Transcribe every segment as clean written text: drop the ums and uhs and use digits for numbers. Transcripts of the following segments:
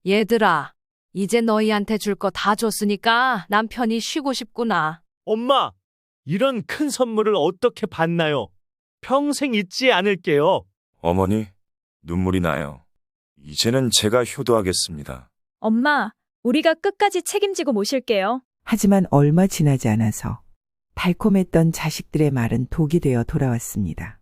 얘들아, 이제 너희한테 줄 거 다 줬으니까 남 편히 쉬고 싶구나. 엄마, 이런 큰 선물을 어떻게 받나요? 평생 잊지 않을게요. 어머니, 눈물이 나요. 이제는 제가 효도하겠습니다. 엄마, 우리가 끝까지 책임지고 모실게요. 하지만 얼마 지나지 않아서 달콤했던 자식들의 말은 독이 되어 돌아왔습니다.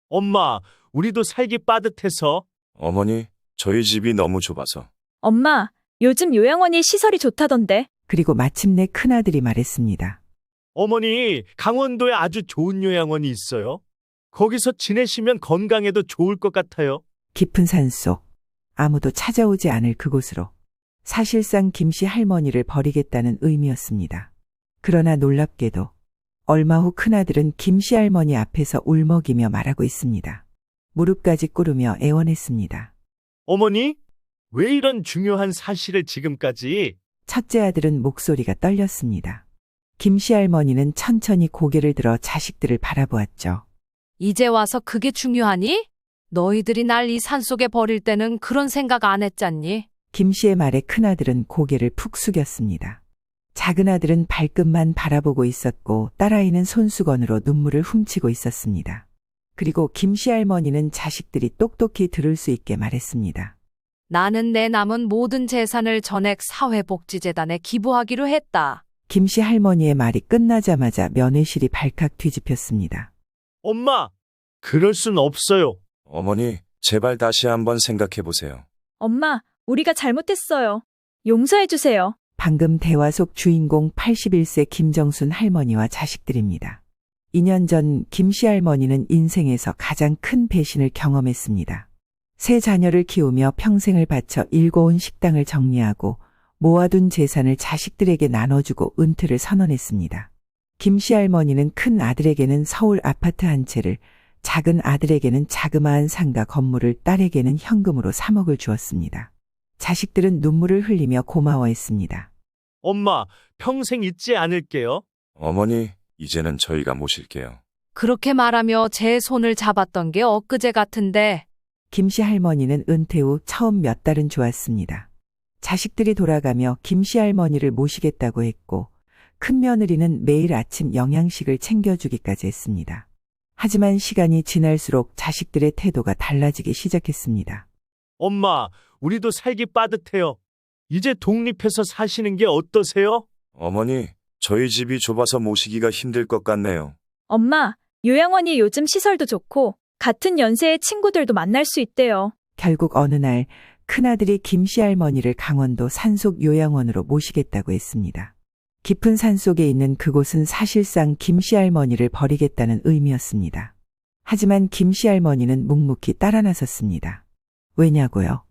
엄마, 우리도 살기 빠듯해서. 어머니, 저희 집이 너무 좁아서. 엄마, 요즘 요양원이 시설이 좋다던데. 그리고 마침내 큰아들이 말했습니다. 어머니, 강원도에 아주 좋은 요양원이 있어요. 거기서 지내시면 건강에도 좋을 것 같아요. 깊은 산속, 아무도 찾아오지 않을 그곳으로 사실상 김씨 할머니를 버리겠다는 의미였습니다. 그러나 놀랍게도 얼마 후 큰아들은 김씨 할머니 앞에서 울먹이며 말하고 있습니다. 무릎까지 꿇으며 애원했습니다. 어머니, 왜 이런 중요한 사실을 지금까지? 첫째 아들은 목소리가 떨렸습니다. 김씨 할머니는 천천히 고개를 들어 자식들을 바라보았죠. 이제 와서 그게 중요하니? 너희들이 날 이 산속에 버릴 때는 그런 생각 안 했잖니? 김씨의 말에 큰아들은 고개를 푹 숙였습니다. 작은 아들은 발끝만 바라보고 있었고 딸아이는 손수건으로 눈물을 훔치고 있었습니다. 그리고 김씨 할머니는 자식들이 똑똑히 들을 수 있게 말했습니다. 나는 내 남은 모든 재산을 전액 사회복지재단에 기부하기로 했다. 김씨 할머니의 말이 끝나자마자 면회실이 발칵 뒤집혔습니다. 엄마, 그럴 순 없어요. 어머니, 제발 다시 한번 생각해 보세요. 엄마, 우리가 잘못했어요. 용서해주세요. 방금 대화 속 주인공 81세 김정순 할머니와 자식들입니다. 2년 전 김씨 할머니는 인생에서 가장 큰 배신을 경험했습니다. 세 자녀를 키우며 평생을 바쳐 일궈온 식당을 정리하고 모아둔 재산을 자식들에게 나눠주고 은퇴를 선언했습니다. 김씨 할머니는 큰 아들에게는 서울 아파트 한 채를, 작은 아들에게는 자그마한 상가 건물을, 딸에게는 현금으로 3억을 주었습니다. 자식들은 눈물을 흘리며 고마워했습니다. 엄마, 평생 잊지 않을게요. 어머니, 이제는 저희가 모실게요. 그렇게 말하며 제 손을 잡았던 게 엊그제 같은데 김씨 할머니는 은퇴 후 처음 몇 달은 좋았습니다. 자식들이 돌아가며 김씨 할머니를 모시겠다고 했고 큰 며느리는 매일 아침 영양식을 챙겨주기까지 했습니다. 하지만 시간이 지날수록 자식들의 태도가 달라지기 시작했습니다. 엄마, 우리도 살기 빠듯해요. 이제 독립해서 사시는 게 어떠세요? 어머니, 저희 집이 좁아서 모시기가 힘들 것 같네요. 엄마, 요양원이 요즘 시설도 좋고 같은 연세의 친구들도 만날 수 있대요. 결국 어느 날 큰아들이 김씨 할머니를 강원도 산속 요양원으로 모시겠다고 했습니다. 깊은 산속에 있는 그곳은 사실상 김씨 할머니를 버리겠다는 의미였습니다. 하지만 김씨 할머니는 묵묵히 따라 나섰습니다. 왜냐고요?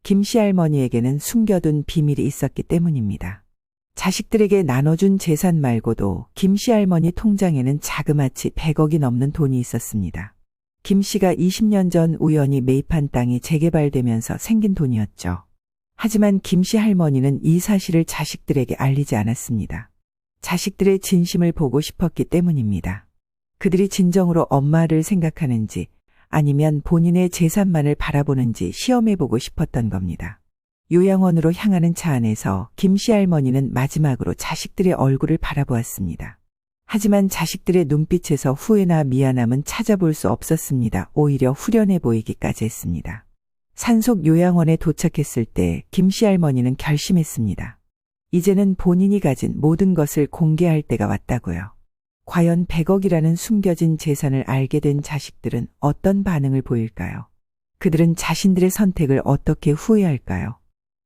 김씨 할머니에게는 숨겨둔 비밀이 있었기 때문입니다. 자식들에게 나눠준 재산 말고도 김씨 할머니 통장에는 자그마치 100억이 넘는 돈이 있었습니다. 김씨가 20년 전 우연히 매입한 땅이 재개발되면서 생긴 돈이었죠. 하지만 김씨 할머니는 이 사실을 자식들에게 알리지 않았습니다. 자식들의 진심을 보고 싶었기 때문입니다. 그들이 진정으로 엄마를 생각하는지 아니면 본인의 재산만을 바라보는지 시험해보고 싶었던 겁니다. 요양원으로 향하는 차 안에서 김씨 할머니는 마지막으로 자식들의 얼굴을 바라보았습니다. 하지만 자식들의 눈빛에서 후회나 미안함은 찾아볼 수 없었습니다. 오히려 후련해 보이기까지 했습니다. 산속 요양원에 도착했을 때 김씨 할머니는 결심했습니다. 이제는 본인이 가진 모든 것을 공개할 때가 왔다고요. 과연 100억이라는 숨겨진 재산을 알게 된 자식들은 어떤 반응을 보일까요? 그들은 자신들의 선택을 어떻게 후회할까요?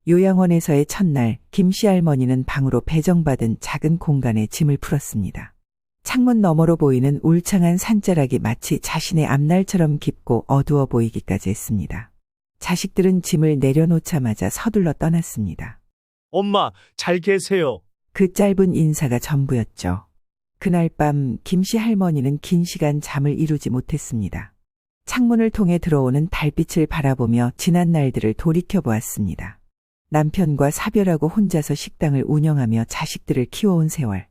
요양원에서의 첫날, 김씨 할머니는 방으로 배정받은 작은 공간에 짐을 풀었습니다. 창문 너머로 보이는 울창한 산자락이 마치 자신의 앞날처럼 깊고 어두워 보이기까지 했습니다. 자식들은 짐을 내려놓자마자 서둘러 떠났습니다. 엄마, 잘 계세요. 그 짧은 인사가 전부였죠. 그날 밤 김씨 할머니는 긴 시간 잠을 이루지 못했습니다. 창문을 통해 들어오는 달빛을 바라보며 지난 날들을 돌이켜보았습니다. 남편과 사별하고 혼자서 식당을 운영하며 자식들을 키워온 세월.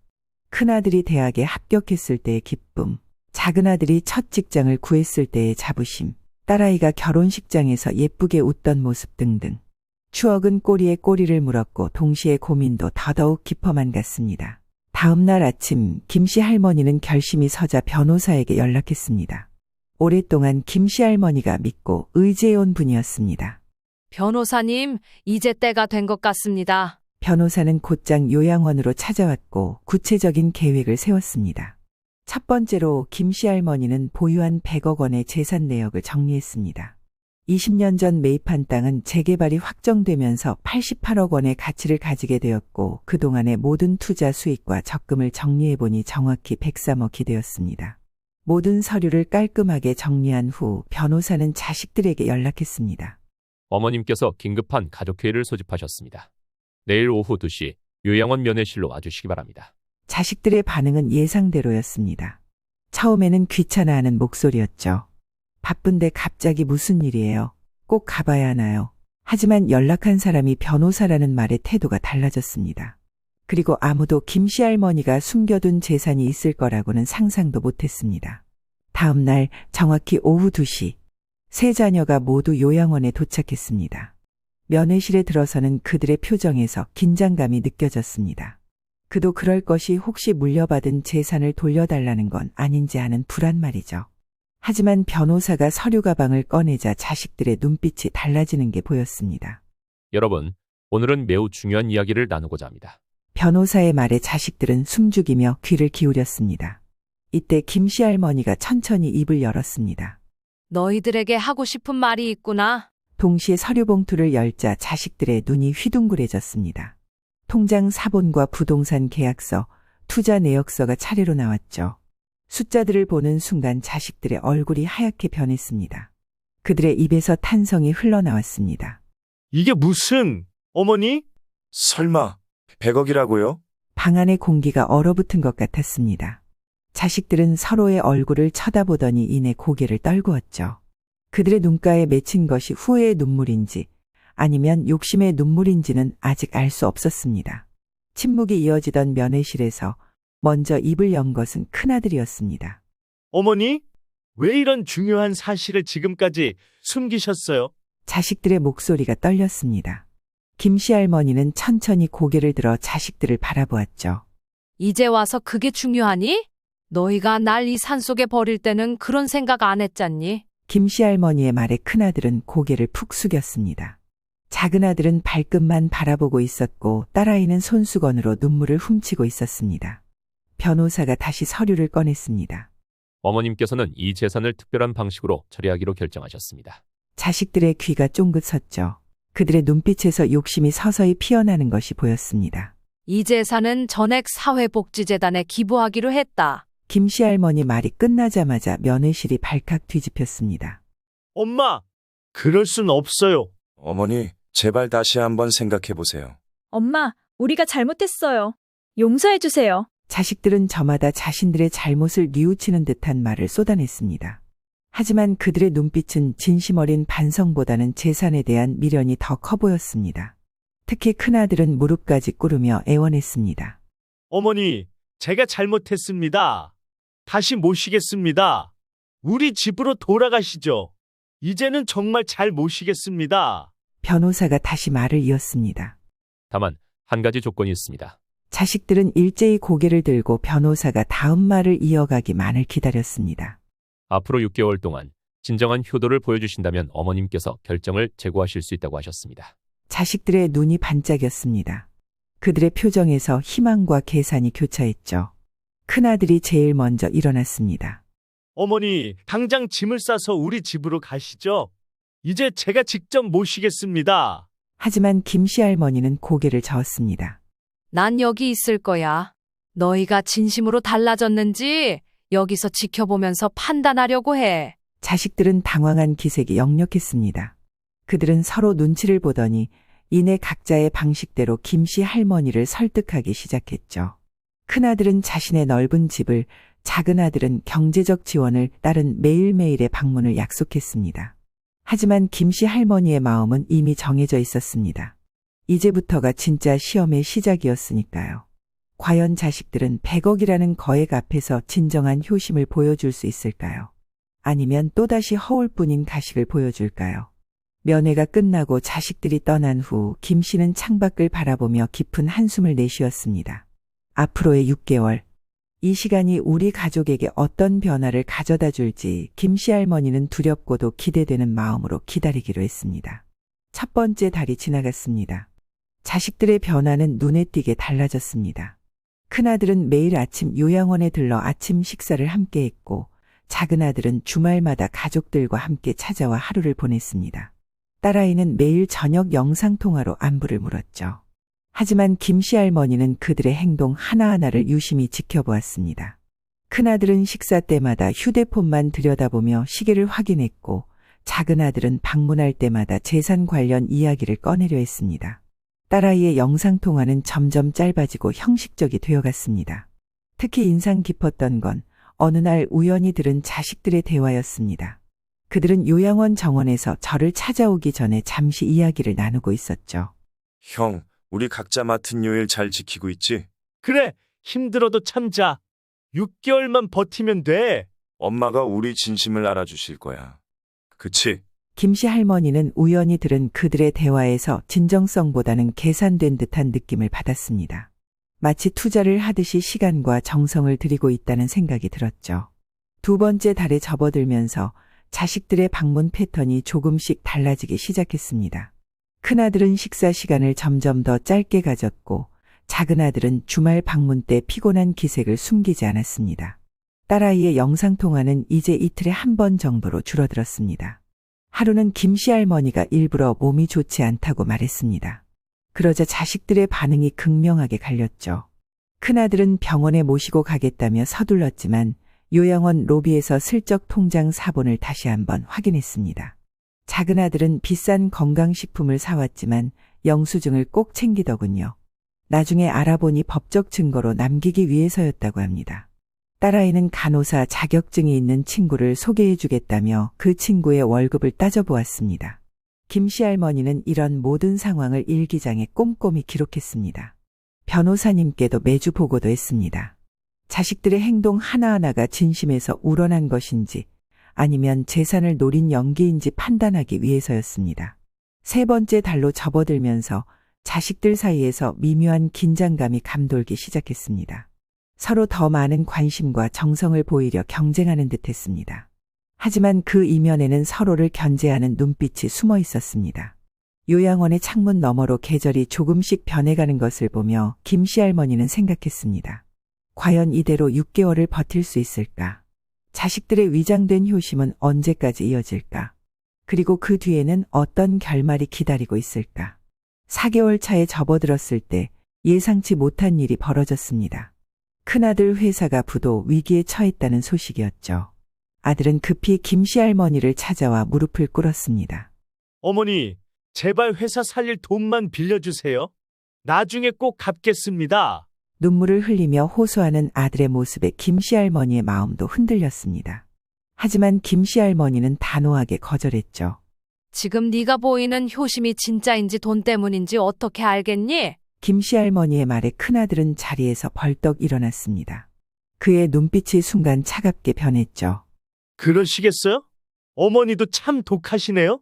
큰아들이 대학에 합격했을 때의 기쁨, 작은아들이 첫 직장을 구했을 때의 자부심, 딸아이가 결혼식장에서 예쁘게 웃던 모습 등등. 추억은 꼬리에 꼬리를 물었고 동시에 고민도 더더욱 깊어만 갔습니다. 다음 날 아침 김씨 할머니는 결심이 서자 변호사에게 연락했습니다. 오랫동안 김씨 할머니가 믿고 의지해온 분이었습니다. 변호사님, 이제 때가 된 것 같습니다. 변호사는 곧장 요양원으로 찾아왔고 구체적인 계획을 세웠습니다. 첫 번째로 김씨 할머니는 보유한 100억 원의 재산 내역을 정리했습니다. 20년 전 매입한 땅은 재개발이 확정되면서 88억 원의 가치를 가지게 되었고 그동안의 모든 투자 수익과 적금을 정리해보니 정확히 103억이 되었습니다. 모든 서류를 깔끔하게 정리한 후 변호사는 자식들에게 연락했습니다. 어머님께서 긴급한 가족회의를 소집하셨습니다. 내일 오후 2시 요양원 면회실로 와주시기 바랍니다. 자식들의 반응은 예상대로였습니다. 처음에는 귀찮아하는 목소리였죠. 바쁜데 갑자기 무슨 일이에요? 꼭 가봐야 하나요? 하지만 연락한 사람이 변호사라는 말에 태도가 달라졌습니다. 그리고 아무도 김씨 할머니가 숨겨둔 재산이 있을 거라고는 상상도 못했습니다. 다음 날 정확히 오후 2시 세 자녀가 모두 요양원에 도착했습니다. 면회실에 들어서는 그들의 표정에서 긴장감이 느껴졌습니다. 그도 그럴 것이 혹시 물려받은 재산을 돌려달라는 건 아닌지 하는 불안 말이죠. 하지만 변호사가 서류 가방을 꺼내자 자식들의 눈빛이 달라지는 게 보였습니다. 여러분, 오늘은 매우 중요한 이야기를 나누고자 합니다. 변호사의 말에 자식들은 숨죽이며 귀를 기울였습니다. 이때 김씨 할머니가 천천히 입을 열었습니다. 너희들에게 하고 싶은 말이 있구나. 동시에 서류 봉투를 열자 자식들의 눈이 휘둥그레졌습니다. 통장 사본과 부동산 계약서, 투자 내역서가 차례로 나왔죠. 숫자들을 보는 순간 자식들의 얼굴이 하얗게 변했습니다. 그들의 입에서 탄성이 흘러나왔습니다. 이게 무슨, 어머니? 설마 100억이라고요? 방 안의 공기가 얼어붙은 것 같았습니다. 자식들은 서로의 얼굴을 쳐다보더니 이내 고개를 떨구었죠. 그들의 눈가에 맺힌 것이 후회의 눈물인지 아니면 욕심의 눈물인지는 아직 알 수 없었습니다. 침묵이 이어지던 면회실에서 먼저 입을 연 것은 큰아들이었습니다. 어머니? 왜 이런 중요한 사실을 지금까지 숨기셨어요? 자식들의 목소리가 떨렸습니다. 김씨 할머니는 천천히 고개를 들어 자식들을 바라보았죠. 이제 와서 그게 중요하니? 너희가 날 이 산속에 버릴 때는 그런 생각 안 했잖니? 김씨 할머니의 말에 큰아들은 고개를 푹 숙였습니다. 작은 아들은 발끝만 바라보고 있었고 딸아이는 손수건으로 눈물을 훔치고 있었습니다. 변호사가 다시 서류를 꺼냈습니다. 어머님께서는 이 재산을 특별한 방식으로 처리하기로 결정하셨습니다. 자식들의 귀가 쫑긋 섰죠. 그들의 눈빛에서 욕심이 서서히 피어나는 것이 보였습니다. 이 재산은 전액 사회복지재단에 기부하기로 했다. 김씨 할머니 말이 끝나자마자 면회실이 발칵 뒤집혔습니다. 엄마, 그럴 순 없어요. 어머니, 제발 다시 한번 생각해 보세요. 엄마, 우리가 잘못했어요. 용서해주세요. 자식들은 저마다 자신들의 잘못을 뉘우치는 듯한 말을 쏟아냈습니다. 하지만 그들의 눈빛은 진심 어린 반성보다는 재산에 대한 미련이 더 커 보였습니다. 특히 큰아들은 무릎까지 꿇으며 애원했습니다. 어머니, 제가 잘못했습니다. 다시 모시겠습니다. 우리 집으로 돌아가시죠. 이제는 정말 잘 모시겠습니다. 변호사가 다시 말을 이었습니다. 다만 한 가지 조건이 있습니다. 자식들은 일제히 고개를 들고 변호사가 다음 말을 이어가기만을 기다렸습니다. 앞으로 6개월 동안 진정한 효도를 보여주신다면 어머님께서 결정을 재고하실 수 있다고 하셨습니다. 자식들의 눈이 반짝였습니다. 그들의 표정에서 희망과 계산이 교차했죠. 큰아들이 제일 먼저 일어났습니다. 어머니, 당장 짐을 싸서 우리 집으로 가시죠. 이제 제가 직접 모시겠습니다. 하지만 김씨 할머니는 고개를 저었습니다. 난 여기 있을 거야. 너희가 진심으로 달라졌는지 여기서 지켜보면서 판단하려고 해. 자식들은 당황한 기색이 역력했습니다. 그들은 서로 눈치를 보더니 이내 각자의 방식대로 김씨 할머니를 설득하기 시작했죠. 큰아들은 자신의 넓은 집을, 작은 아들은 경제적 지원을 따른 매일매일의 방문을 약속했습니다. 하지만 김씨 할머니의 마음은 이미 정해져 있었습니다. 이제부터가 진짜 시험의 시작이었으니까요. 과연 자식들은 100억이라는 거액 앞에서 진정한 효심을 보여줄 수 있을까요? 아니면 또다시 허울뿐인 가식을 보여줄까요? 면회가 끝나고 자식들이 떠난 후 김 씨는 창밖을 바라보며 깊은 한숨을 내쉬었습니다. 앞으로의 6개월. 이 시간이 우리 가족에게 어떤 변화를 가져다 줄지 김 씨 할머니는 두렵고도 기대되는 마음으로 기다리기로 했습니다. 첫 번째 달이 지나갔습니다. 자식들의 변화는 눈에 띄게 달라졌습니다. 큰아들은 매일 아침 요양원에 들러 아침 식사를 함께 했고, 작은아들은 주말마다 가족들과 함께 찾아와 하루를 보냈습니다. 딸아이는 매일 저녁 영상통화로 안부를 물었죠. 하지만 김 씨 할머니는 그들의 행동 하나하나를 유심히 지켜보았습니다. 큰아들은 식사 때마다 휴대폰만 들여다보며 시계를 확인했고, 작은아들은 방문할 때마다 재산 관련 이야기를 꺼내려 했습니다. 딸아이의 영상통화는 점점 짧아지고 형식적이 되어갔습니다. 특히 인상 깊었던 건 어느 날 우연히 들은 자식들의 대화였습니다. 그들은 요양원 정원에서 저를 찾아오기 전에 잠시 이야기를 나누고 있었죠. 형, 우리 각자 맡은 요일 잘 지키고 있지? 그래, 힘들어도 참자. 6개월만 버티면 돼. 엄마가 우리 진심을 알아주실 거야. 그치? 김 씨 할머니는 우연히 들은 그들의 대화에서 진정성보다는 계산된 듯한 느낌을 받았습니다. 마치 투자를 하듯이 시간과 정성을 들이고 있다는 생각이 들었죠. 두 번째 달에 접어들면서 자식들의 방문 패턴이 조금씩 달라지기 시작했습니다. 큰아들은 식사 시간을 점점 더 짧게 가졌고, 작은아들은 주말 방문 때 피곤한 기색을 숨기지 않았습니다. 딸아이의 영상통화는 이제 이틀에 한 번 정도로 줄어들었습니다. 하루는 김 씨 할머니가 일부러 몸이 좋지 않다고 말했습니다. 그러자 자식들의 반응이 극명하게 갈렸죠. 큰아들은 병원에 모시고 가겠다며 서둘렀지만 요양원 로비에서 슬쩍 통장 사본을 다시 한번 확인했습니다. 작은아들은 비싼 건강식품을 사왔지만 영수증을 꼭 챙기더군요. 나중에 알아보니 법적 증거로 남기기 위해서였다고 합니다. 딸아이는 간호사 자격증이 있는 친구를 소개해주겠다며 그 친구의 월급을 따져보았습니다. 김 씨 할머니는 이런 모든 상황을 일기장에 꼼꼼히 기록했습니다. 변호사님께도 매주 보고도 했습니다. 자식들의 행동 하나하나가 진심에서 우러난 것인지 아니면 재산을 노린 연기인지 판단하기 위해서였습니다. 세 번째 달로 접어들면서 자식들 사이에서 미묘한 긴장감이 감돌기 시작했습니다. 서로 더 많은 관심과 정성을 보이려 경쟁하는 듯했습니다. 하지만 그 이면에는 서로를 견제하는 눈빛이 숨어 있었습니다. 요양원의 창문 너머로 계절이 조금씩 변해가는 것을 보며 김 씨 할머니는 생각했습니다. 과연 이대로 6개월을 버틸 수 있을까? 자식들의 위장된 효심은 언제까지 이어질까? 그리고 그 뒤에는 어떤 결말이 기다리고 있을까? 4개월 차에 접어들었을 때 예상치 못한 일이 벌어졌습니다. 큰아들 회사가 부도 위기에 처했다는 소식이었죠. 아들은 급히 김 씨 할머니를 찾아와 무릎을 꿇었습니다. 어머니, 제발 회사 살릴 돈만 빌려주세요. 나중에 꼭 갚겠습니다. 눈물을 흘리며 호소하는 아들의 모습에 김 씨 할머니의 마음도 흔들렸습니다. 하지만 김 씨 할머니는 단호하게 거절했죠. 지금 네가 보이는 효심이 진짜인지 돈 때문인지 어떻게 알겠니? 김 씨 할머니의 말에 큰아들은 자리에서 벌떡 일어났습니다. 그의 눈빛이 순간 차갑게 변했죠. 그러시겠어요? 어머니도 참 독하시네요.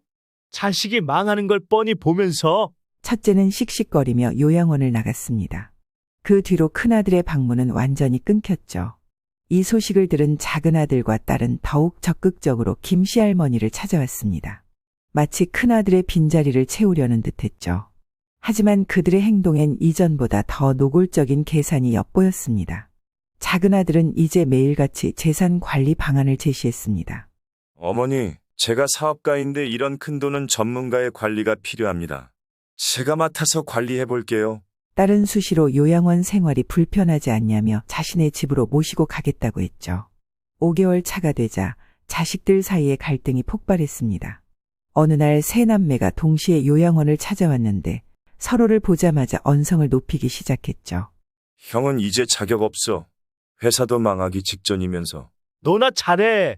자식이 망하는 걸 뻔히 보면서. 첫째는 씩씩거리며 요양원을 나갔습니다. 그 뒤로 큰아들의 방문은 완전히 끊겼죠. 이 소식을 들은 작은아들과 딸은 더욱 적극적으로 김 씨 할머니를 찾아왔습니다. 마치 큰아들의 빈자리를 채우려는 듯했죠. 하지만 그들의 행동엔 이전보다 더 노골적인 계산이 엿보였습니다. 작은아들은 이제 매일같이 재산 관리 방안을 제시했습니다. 어머니, 제가 사업가인데 이런 큰 돈은 전문가의 관리가 필요합니다. 제가 맡아서 관리해 볼게요. 딸은 수시로 요양원 생활이 불편하지 않냐며 자신의 집으로 모시고 가겠다고 했죠. 5개월 차가 되자 자식들 사이에 갈등이 폭발했습니다. 어느 날 세 남매가 동시에 요양원을 찾아왔는데 서로를 보자마자 언성을 높이기 시작했죠. 형은 이제 자격 없어. 회사도 망하기 직전이면서. 너나 잘해.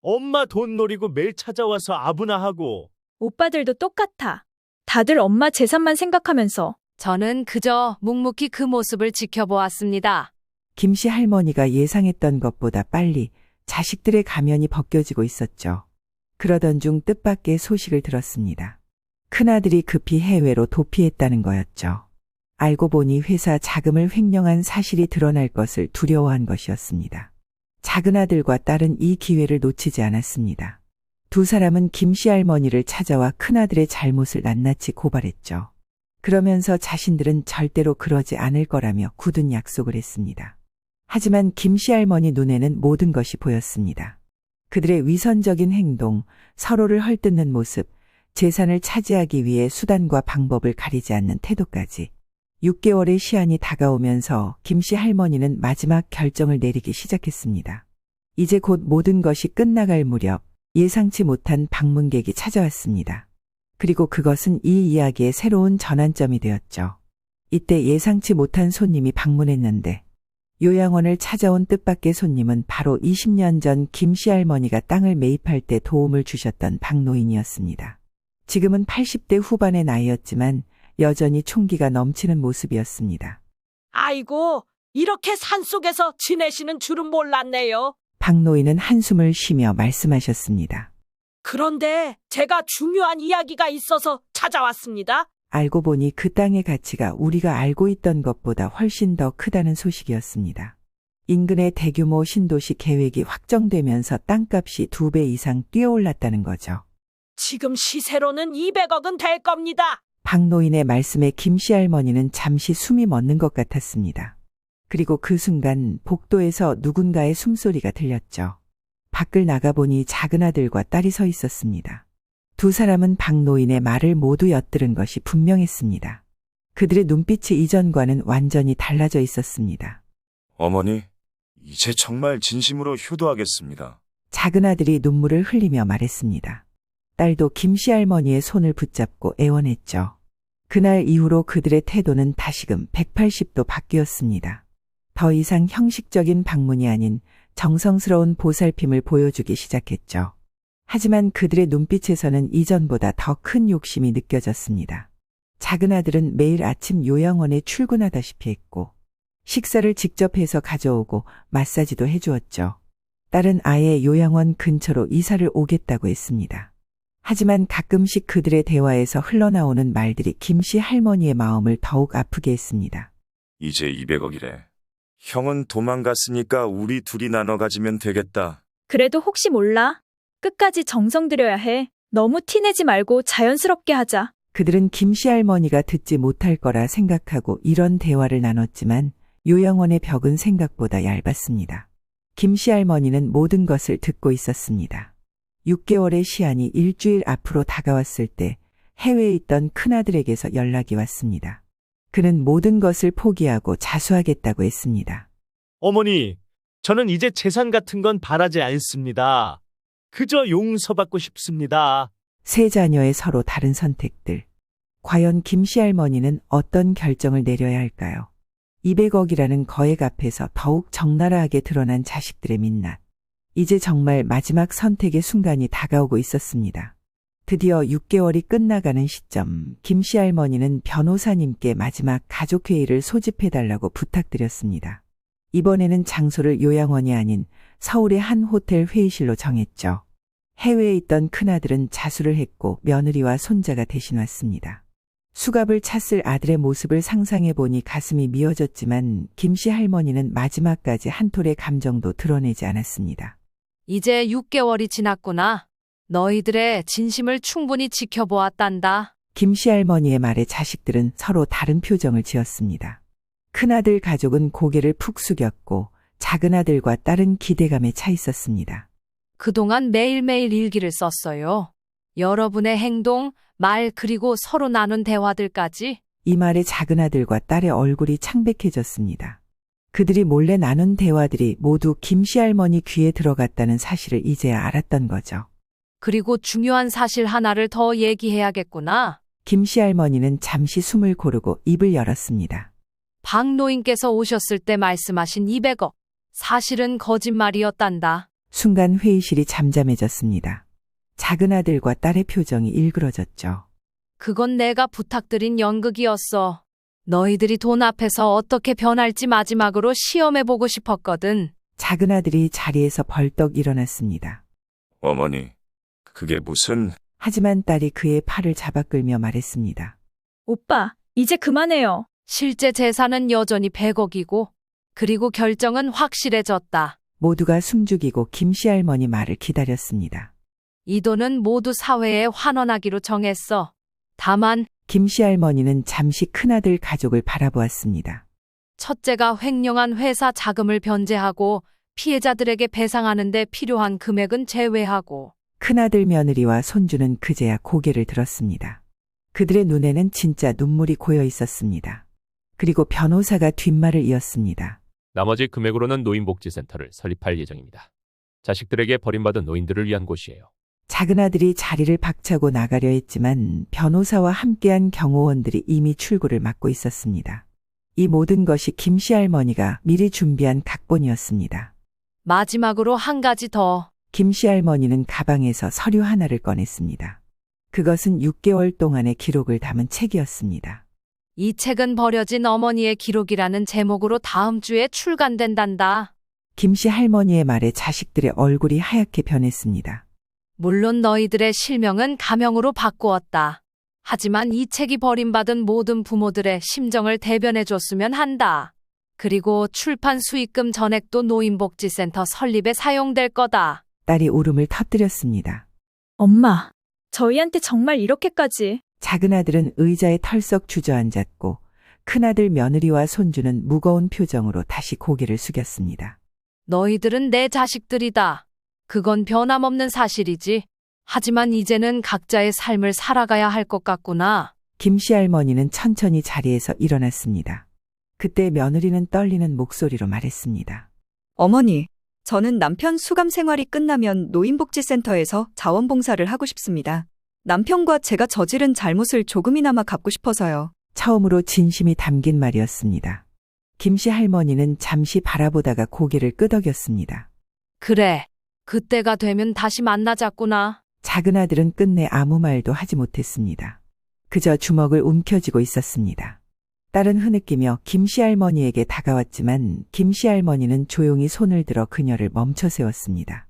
엄마 돈 노리고 매일 찾아와서 아부나 하고. 오빠들도 똑같아. 다들 엄마 재산만 생각하면서. 저는 그저 묵묵히 그 모습을 지켜보았습니다. 김 씨 할머니가 예상했던 것보다 빨리 자식들의 가면이 벗겨지고 있었죠. 그러던 중 뜻밖의 소식을 들었습니다. 큰아들이 급히 해외로 도피했다는 거였죠. 알고 보니 회사 자금을 횡령한 사실이 드러날 것을 두려워한 것이었습니다. 작은아들과 딸은 이 기회를 놓치지 않았습니다. 두 사람은 김씨 할머니를 찾아와 큰아들의 잘못을 낱낱이 고발했죠. 그러면서 자신들은 절대로 그러지 않을 거라며 굳은 약속을 했습니다. 하지만 김씨 할머니 눈에는 모든 것이 보였습니다. 그들의 위선적인 행동, 서로를 헐뜯는 모습, 재산을 차지하기 위해 수단과 방법을 가리지 않는 태도까지. 6개월의 시한이 다가오면서 김씨 할머니는 마지막 결정을 내리기 시작했습니다. 이제 곧 모든 것이 끝나갈 무렵 예상치 못한 방문객이 찾아왔습니다. 그리고 그것은 이 이야기의 새로운 전환점이 되었죠. 이때 예상치 못한 손님이 방문했는데 요양원을 찾아온 뜻밖의 손님은 바로 20년 전 김씨 할머니가 땅을 매입할 때 도움을 주셨던 박노인이었습니다. 지금은 80대 후반의 나이였지만 여전히 총기가 넘치는 모습이었습니다. 아이고, 이렇게 산속에서 지내시는 줄은 몰랐네요. 박노인은 한숨을 쉬며 말씀하셨습니다. 그런데 제가 중요한 이야기가 있어서 찾아왔습니다. 알고 보니 그 땅의 가치가 우리가 알고 있던 것보다 훨씬 더 크다는 소식이었습니다. 인근의 대규모 신도시 계획이 확정되면서 땅값이 2배 이상 뛰어올랐다는 거죠. 지금 시세로는 200억은 될 겁니다. 박노인의 말씀에 김씨 할머니는 잠시 숨이 멎는 것 같았습니다. 그리고 그 순간 복도에서 누군가의 숨소리가 들렸죠. 밖을 나가보니 작은아들과 딸이 서 있었습니다. 두 사람은 박노인의 말을 모두 엿들은 것이 분명했습니다. 그들의 눈빛이 이전과는 완전히 달라져 있었습니다. 어머니, 이제 정말 진심으로 효도하겠습니다. 작은아들이 눈물을 흘리며 말했습니다. 딸도 김씨 할머니의 손을 붙잡고 애원했죠. 그날 이후로 그들의 태도는 다시금 180도 바뀌었습니다. 더 이상 형식적인 방문이 아닌 정성스러운 보살핌을 보여주기 시작했죠. 하지만 그들의 눈빛에서는 이전보다 더 큰 욕심이 느껴졌습니다. 작은아들은 매일 아침 요양원에 출근하다시피 했고 식사를 직접 해서 가져오고 마사지도 해주었죠. 딸은 아예 요양원 근처로 이사를 오겠다고 했습니다. 하지만 가끔씩 그들의 대화에서 흘러나오는 말들이 김씨 할머니의 마음을 더욱 아프게 했습니다. 이제 200억이래. 형은 도망갔으니까 우리 둘이 나눠 가지면 되겠다. 그래도 혹시 몰라. 끝까지 정성 들여야 해. 너무 티내지 말고 자연스럽게 하자. 그들은 김씨 할머니가 듣지 못할 거라 생각하고 이런 대화를 나눴지만 요양원의 벽은 생각보다 얇았습니다. 김씨 할머니는 모든 것을 듣고 있었습니다. 6개월의 시한이 일주일 앞으로 다가왔을 때 해외에 있던 큰아들에게서 연락이 왔습니다. 그는 모든 것을 포기하고 자수하겠다고 했습니다. 어머니, 저는 이제 재산 같은 건 바라지 않습니다. 그저 용서받고 싶습니다. 세 자녀의 서로 다른 선택들. 과연 김씨 할머니는 어떤 결정을 내려야 할까요? 200억이라는 거액 앞에서 더욱 적나라하게 드러난 자식들의 민낯. 이제 정말 마지막 선택의 순간이 다가오고 있었습니다. 드디어 6개월이 끝나가는 시점, 김씨 할머니는 변호사님께 마지막 가족회의를 소집해달라고 부탁드렸습니다. 이번에는 장소를 요양원이 아닌 서울의 한 호텔 회의실로 정했죠. 해외에 있던 큰아들은 자수를 했고 며느리와 손자가 대신 왔습니다. 수갑을 찼을 아들의 모습을 상상해보니 가슴이 미어졌지만 김씨 할머니는 마지막까지 한 톨의 감정도 드러내지 않았습니다. 이제 6개월이 지났구나. 너희들의 진심을 충분히 지켜보았단다. 김씨 할머니의 말에 자식들은 서로 다른 표정을 지었습니다. 큰아들 가족은 고개를 푹 숙였고 작은아들과 딸은 기대감에 차 있었습니다. 그동안 매일매일 일기를 썼어요. 여러분의 행동, 말 그리고 서로 나눈 대화들까지. 이 말에 작은아들과 딸의 얼굴이 창백해졌습니다. 그들이 몰래 나눈 대화들이 모두 김씨 할머니 귀에 들어갔다는 사실을 이제야 알았던 거죠. 그리고 중요한 사실 하나를 더 얘기해야겠구나. 김씨 할머니는 잠시 숨을 고르고 입을 열었습니다. 박노인께서 오셨을 때 말씀하신 200억. 사실은 거짓말이었단다. 순간 회의실이 잠잠해졌습니다. 작은아들과 딸의 표정이 일그러졌죠. 그건 내가 부탁드린 연극이었어. 너희들이 돈 앞에서 어떻게 변할지 마지막으로 시험해보고 싶었거든. 작은아들이 자리에서 벌떡 일어났습니다. 어머니, 그게 무슨... 하지만 딸이 그의 팔을 잡아 끌며 말했습니다. 오빠, 이제 그만해요. 실제 재산은 여전히 100억이고, 그리고 결정은 확실해졌다. 모두가 숨죽이고 김씨 할머니 말을 기다렸습니다. 이 돈은 모두 사회에 환원하기로 정했어. 다만, 김씨 할머니는 잠시 큰아들 가족을 바라보았습니다. 첫째가 횡령한 회사 자금을 변제하고 피해자들에게 배상하는 데 필요한 금액은 제외하고, 큰아들 며느리와 손주는 그제야 고개를 들었습니다. 그들의 눈에는 진짜 눈물이 고여 있었습니다. 그리고 변호사가 뒷말을 이었습니다. 나머지 금액으로는 노인복지센터를 설립할 예정입니다. 자식들에게 버림받은 노인들을 위한 곳이에요. 작은아들이 자리를 박차고 나가려 했지만 변호사와 함께한 경호원들이 이미 출구를 막고 있었습니다. 이 모든 것이 김씨 할머니가 미리 준비한 각본이었습니다. 마지막으로 한 가지 더. 김씨 할머니는 가방에서 서류 하나를 꺼냈습니다. 그것은 6개월 동안의 기록을 담은 책이었습니다. 이 책은 버려진 어머니의 기록이라는 제목으로 다음 주에 출간된단다. 김씨 할머니의 말에 자식들의 얼굴이 하얗게 변했습니다. 물론 너희들의 실명은 가명으로 바꾸었다. 하지만 이 책이 버림받은 모든 부모들의 심정을 대변해줬으면 한다. 그리고 출판 수익금 전액도 노인복지센터 설립에 사용될 거다. 딸이 울음을 터뜨렸습니다. 엄마, 저희한테 정말 이렇게까지. 작은아들은 의자에 털썩 주저앉았고 큰아들 며느리와 손주는 무거운 표정으로 다시 고개를 숙였습니다. 너희들은 내 자식들이다. 그건 변함없는 사실이지. 하지만 이제는 각자의 삶을 살아가야 할 것 같구나. 김씨 할머니는 천천히 자리에서 일어났습니다. 그때 며느리는 떨리는 목소리로 말했습니다. 어머니, 저는 남편 수감 생활이 끝나면 노인복지센터에서 자원봉사를 하고 싶습니다. 남편과 제가 저지른 잘못을 조금이나마 갚고 싶어서요. 처음으로 진심이 담긴 말이었습니다. 김씨 할머니는 잠시 바라보다가 고개를 끄덕였습니다. 그래. 그때가 되면 다시 만나자꾸나. 작은아들은 끝내 아무 말도 하지 못했습니다. 그저 주먹을 움켜쥐고 있었습니다. 딸은 흐느끼며 김씨 할머니에게 다가왔지만 김씨 할머니는 조용히 손을 들어 그녀를 멈춰 세웠습니다.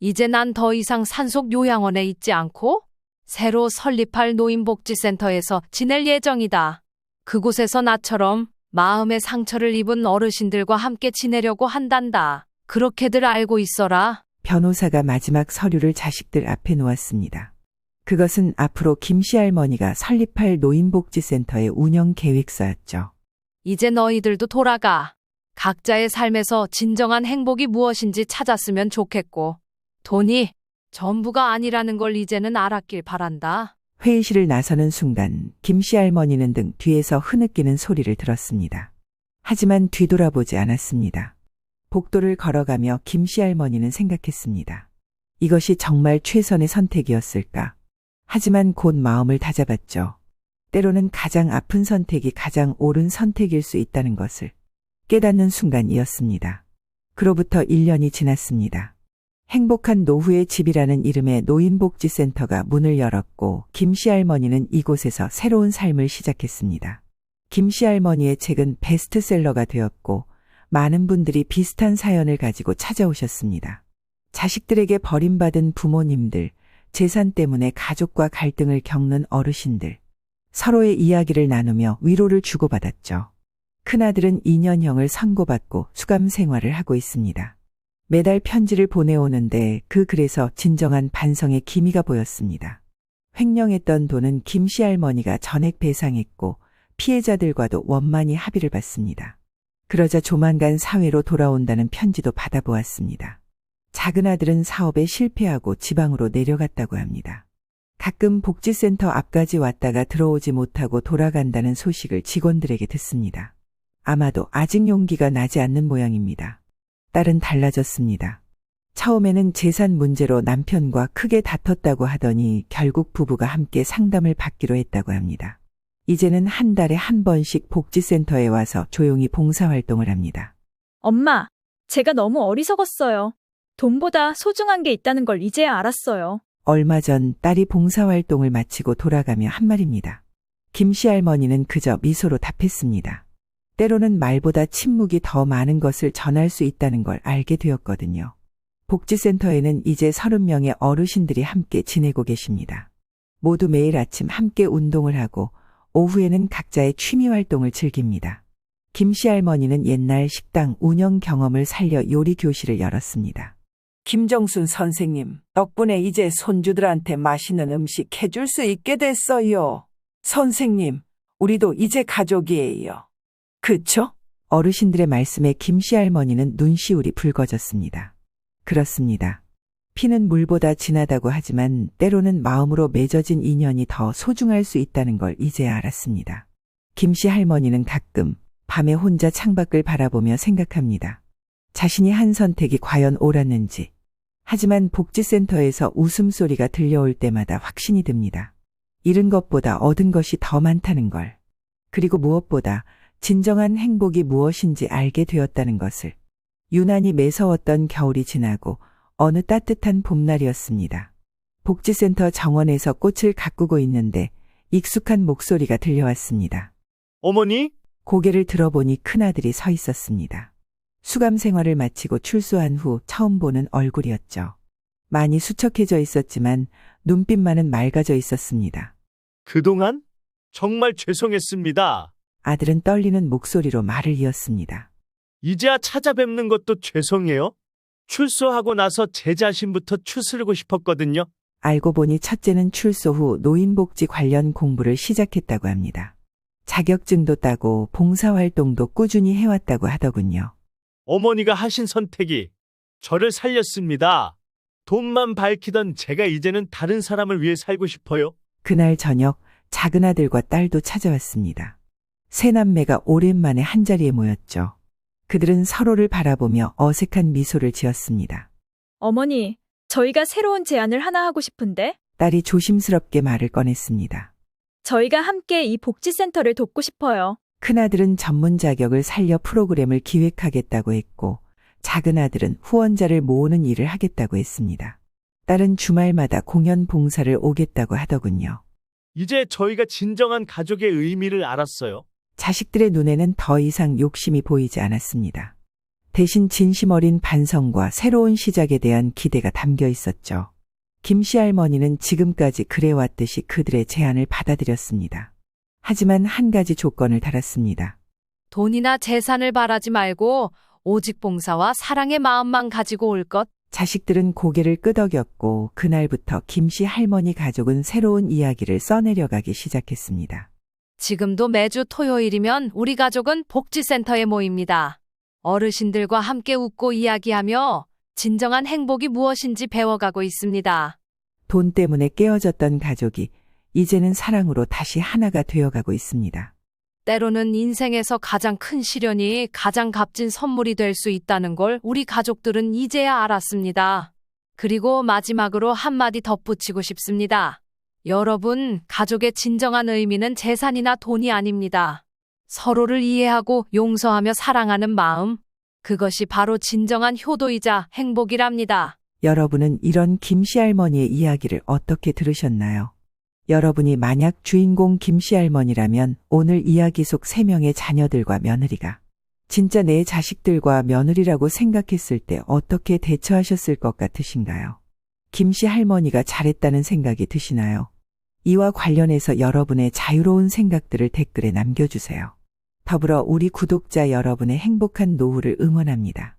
이제 난 더 이상 산속 요양원에 있지 않고 새로 설립할 노인복지센터에서 지낼 예정이다. 그곳에서 나처럼 마음의 상처를 입은 어르신들과 함께 지내려고 한단다. 그렇게들 알고 있어라. 변호사가 마지막 서류를 자식들 앞에 놓았습니다. 그것은 앞으로 김씨 할머니가 설립할 노인복지센터의 운영 계획서였죠. 이제 너희들도 돌아가. 각자의 삶에서 진정한 행복이 무엇인지 찾았으면 좋겠고, 돈이 전부가 아니라는 걸 이제는 알았길 바란다. 회의실을 나서는 순간 김씨 할머니는 등 뒤에서 흐느끼는 소리를 들었습니다. 하지만 뒤돌아보지 않았습니다. 복도를 걸어가며 김씨 할머니는 생각했습니다. 이것이 정말 최선의 선택이었을까? 하지만 곧 마음을 다잡았죠. 때로는 가장 아픈 선택이 가장 옳은 선택일 수 있다는 것을 깨닫는 순간이었습니다. 그로부터 1년이 지났습니다. 행복한 노후의 집이라는 이름의 노인복지센터가 문을 열었고 김씨 할머니는 이곳에서 새로운 삶을 시작했습니다. 김씨 할머니의 책은 베스트셀러가 되었고 많은 분들이 비슷한 사연을 가지고 찾아오셨습니다. 자식들에게 버림받은 부모님들, 재산 때문에 가족과 갈등을 겪는 어르신들, 서로의 이야기를 나누며 위로를 주고받았죠. 큰아들은 2년형을 선고받고 수감 생활을 하고 있습니다. 매달 편지를 보내오는데 그 글에서 진정한 반성의 기미가 보였습니다. 횡령했던 돈은 김씨 할머니가 전액 배상했고 피해자들과도 원만히 합의를 봤습니다. 그러자 조만간 사회로 돌아온다는 편지도 받아보았습니다. 작은아들은 사업에 실패하고 지방으로 내려갔다고 합니다. 가끔 복지센터 앞까지 왔다가 들어오지 못하고 돌아간다는 소식을 직원들에게 듣습니다. 아마도 아직 용기가 나지 않는 모양입니다. 딸은 달라졌습니다. 처음에는 재산 문제로 남편과 크게 다퉜다고 하더니 결국 부부가 함께 상담을 받기로 했다고 합니다. 이제는 한 달에 한 번씩 복지센터에 와서 조용히 봉사활동을 합니다. 엄마, 제가 너무 어리석었어요. 돈보다 소중한 게 있다는 걸 이제야 알았어요. 얼마 전 딸이 봉사활동을 마치고 돌아가며 한 말입니다. 김씨 할머니는 그저 미소로 답했습니다. 때로는 말보다 침묵이 더 많은 것을 전할 수 있다는 걸 알게 되었거든요. 복지센터에는 이제 30명의 어르신들이 함께 지내고 계십니다. 모두 매일 아침 함께 운동을 하고 오후에는 각자의 취미 활동을 즐깁니다. 김씨 할머니는 옛날 식당 운영 경험을 살려 요리 교실을 열었습니다. 김정순 선생님, 덕분에 이제 손주들한테 맛있는 음식 해줄 수 있게 됐어요. 선생님, 우리도 이제 가족이에요. 그쵸? 어르신들의 말씀에 김씨 할머니는 눈시울이 붉어졌습니다. 그렇습니다. 피는 물보다 진하다고 하지만 때로는 마음으로 맺어진 인연이 더 소중할 수 있다는 걸 이제야 알았습니다. 김씨 할머니는 가끔 밤에 혼자 창밖을 바라보며 생각합니다. 자신이 한 선택이 과연 옳았는지. 하지만 복지센터에서 웃음소리가 들려올 때마다 확신이 듭니다. 잃은 것보다 얻은 것이 더 많다는 걸. 그리고 무엇보다 진정한 행복이 무엇인지 알게 되었다는 것을. 유난히 매서웠던 겨울이 지나고 어느 따뜻한 봄날이었습니다. 복지센터 정원에서 꽃을 가꾸고 있는데 익숙한 목소리가 들려왔습니다. 어머니? 고개를 들어보니 큰아들이 서 있었습니다. 수감 생활을 마치고 출소한 후 처음 보는 얼굴이었죠. 많이 수척해져 있었지만 눈빛만은 맑아져 있었습니다. 그동안 정말 죄송했습니다. 아들은 떨리는 목소리로 말을 이었습니다. 이제야 찾아뵙는 것도 죄송해요. 출소하고 나서 제 자신부터 추스르고 싶었거든요. 알고 보니 첫째는 출소 후 노인복지 관련 공부를 시작했다고 합니다. 자격증도 따고 봉사활동도 꾸준히 해왔다고 하더군요. 어머니가 하신 선택이 저를 살렸습니다. 돈만 밝히던 제가 이제는 다른 사람을 위해 살고 싶어요. 그날 저녁 작은 아들과 딸도 찾아왔습니다. 세 남매가 오랜만에 한자리에 모였죠. 그들은 서로를 바라보며 어색한 미소를 지었습니다. 어머니, 저희가 새로운 제안을 하나 하고 싶은데 딸이 조심스럽게 말을 꺼냈습니다. 저희가 함께 이 복지센터를 돕고 싶어요. 큰아들은 전문 자격을 살려 프로그램을 기획하겠다고 했고 작은 아들은 후원자를 모으는 일을 하겠다고 했습니다. 딸은 주말마다 공연 봉사를 오겠다고 하더군요. 이제 저희가 진정한 가족의 의미를 알았어요. 자식들의 눈에는 더 이상 욕심이 보이지 않았습니다. 대신 진심 어린 반성과 새로운 시작에 대한 기대가 담겨 있었죠. 김씨 할머니는 지금까지 그래왔듯이 그들의 제안을 받아들였습니다. 하지만 한 가지 조건을 달았습니다. 돈이나 재산을 바라지 말고 오직 봉사와 사랑의 마음만 가지고 올 것. 자식들은 고개를 끄덕였고 그날부터 김씨 할머니 가족은 새로운 이야기를 써내려가기 시작했습니다. 지금도 매주 토요일이면 우리 가족은 복지센터에 모입니다. 어르신들과 함께 웃고 이야기하며 진정한 행복이 무엇인지 배워가고 있습니다. 돈 때문에 깨어졌던 가족이 이제는 사랑으로 다시 하나가 되어가고 있습니다. 때로는 인생에서 가장 큰 시련이 가장 값진 선물이 될 수 있다는 걸 우리 가족들은 이제야 알았습니다. 그리고 마지막으로 한마디 덧붙이고 싶습니다. 여러분, 가족의 진정한 의미는 재산이나 돈이 아닙니다. 서로를 이해하고 용서하며 사랑하는 마음, 그것이 바로 진정한 효도이자 행복이랍니다. 여러분은 이런 김씨 할머니의 이야기를 어떻게 들으셨나요? 여러분이 만약 주인공 김씨 할머니라면 오늘 이야기 속 3명의 자녀들과 며느리가 진짜 내 자식들과 며느리라고 생각했을 때 어떻게 대처하셨을 것 같으신가요? 김씨 할머니가 잘했다는 생각이 드시나요? 이와 관련해서 여러분의 자유로운 생각들을 댓글에 남겨주세요. 더불어 우리 구독자 여러분의 행복한 노후를 응원합니다.